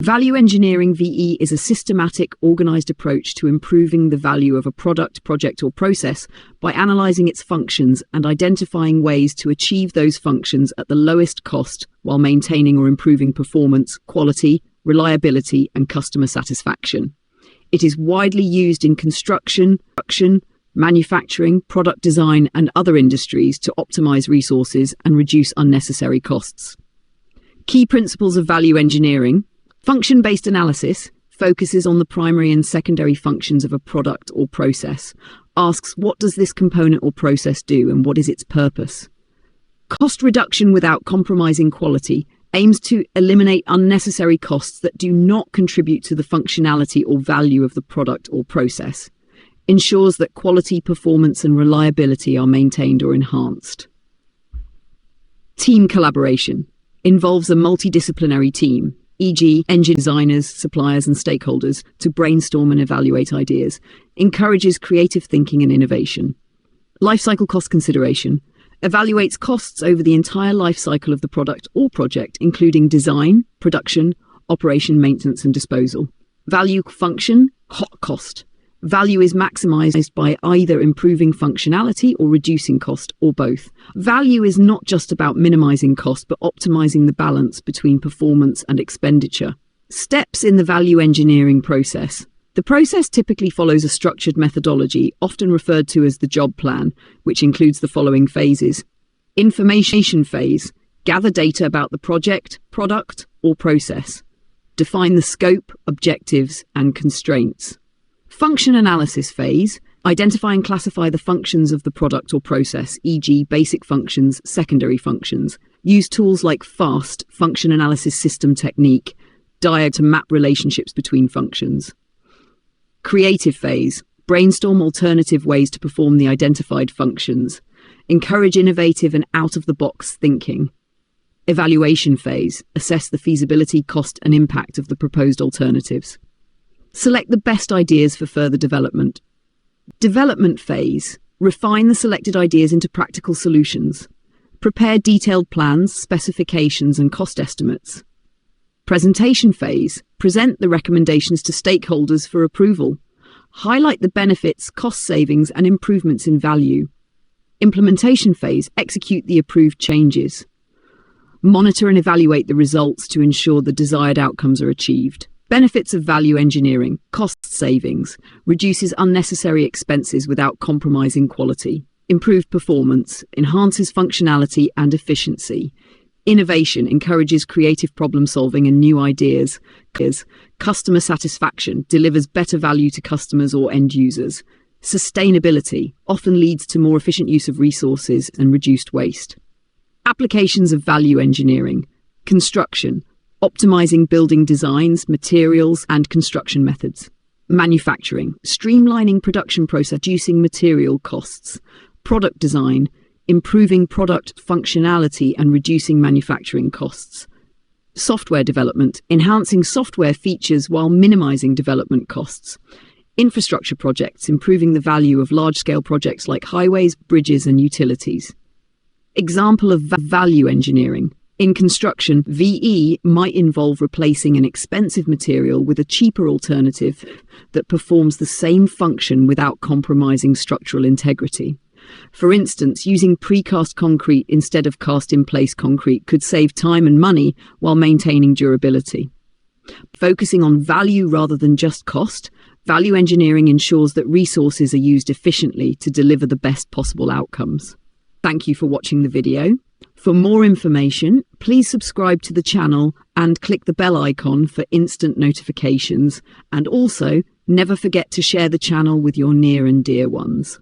Value engineering VE is a systematic, organized approach to improving the value of a product, project, or process by analyzing its functions and identifying ways to achieve those functions at the lowest cost while maintaining or improving performance, quality, reliability, and customer satisfaction. It is widely used in construction, manufacturing, product design, and other industries to optimize resources and reduce unnecessary costs. Key principles of value engineering. Function-based analysis focuses on the primary and secondary functions of a product or process, asks what does this component or process do and what is its purpose. Cost reduction without compromising quality aims to eliminate unnecessary costs that do not contribute to the functionality or value of the product or process, ensures that quality, performance, and reliability are maintained or enhanced. Team collaboration involves a multidisciplinary team, e.g., engine designers, suppliers, and stakeholders, to brainstorm and evaluate ideas, encourages creative thinking and innovation. Lifecycle cost consideration evaluates costs over the entire life cycle of the product or project, including design, production, operation, maintenance, and disposal. Value function, hot cost. Value is maximized by either improving functionality or reducing cost, or both. Value is not just about minimizing cost, but optimizing the balance between performance and expenditure. Steps in the value engineering process. The process typically follows a structured methodology, often referred to as the job plan, which includes the following phases. Information phase. Gather data about the project, product, or process. Define the scope, objectives, and constraints. Function analysis phase. Identify and classify the functions of the product or process, e.g. basic functions, secondary functions. Use tools like FAST, Function Analysis System Technique, to map relationships between functions. Creative phase. Brainstorm alternative ways to perform the identified functions. Encourage innovative and out-of-the-box thinking. Evaluation phase. Assess the feasibility, cost, and impact of the proposed alternatives. Select the best ideas for further development. Development phase. Refine the selected ideas into practical solutions. Prepare detailed plans, specifications, and cost estimates. Presentation phase. Present the recommendations to stakeholders for approval. Highlight the benefits, cost savings, and improvements in value. Implementation phase. Execute the approved changes. Monitor and evaluate the results to ensure the desired outcomes are achieved. Benefits of value engineering. Cost savings. Reduces unnecessary expenses without compromising quality. Improved performance. Enhances functionality and efficiency. Innovation. Encourages creative problem solving and new ideas. Customer satisfaction. Delivers better value to customers or end users. Sustainability. Often leads to more efficient use of resources and reduced waste. Applications of value engineering. Construction. Optimizing building designs, materials, and construction methods. Manufacturing. Streamlining production process, reducing material costs. Product design. Improving product functionality and reducing manufacturing costs. Software development. Enhancing software features while minimizing development costs. Infrastructure projects. Improving the value of large-scale projects like highways, bridges, and utilities. Example of value engineering. In construction, VE might involve replacing an expensive material with a cheaper alternative that performs the same function without compromising structural integrity. For instance, using precast concrete instead of cast-in-place concrete could save time and money while maintaining durability. Focusing on value rather than just cost, value engineering ensures that resources are used efficiently to deliver the best possible outcomes. Thank you for watching the video. For more information, please subscribe to the channel and click the bell icon for instant notifications. And also, never forget to share the channel with your near and dear ones.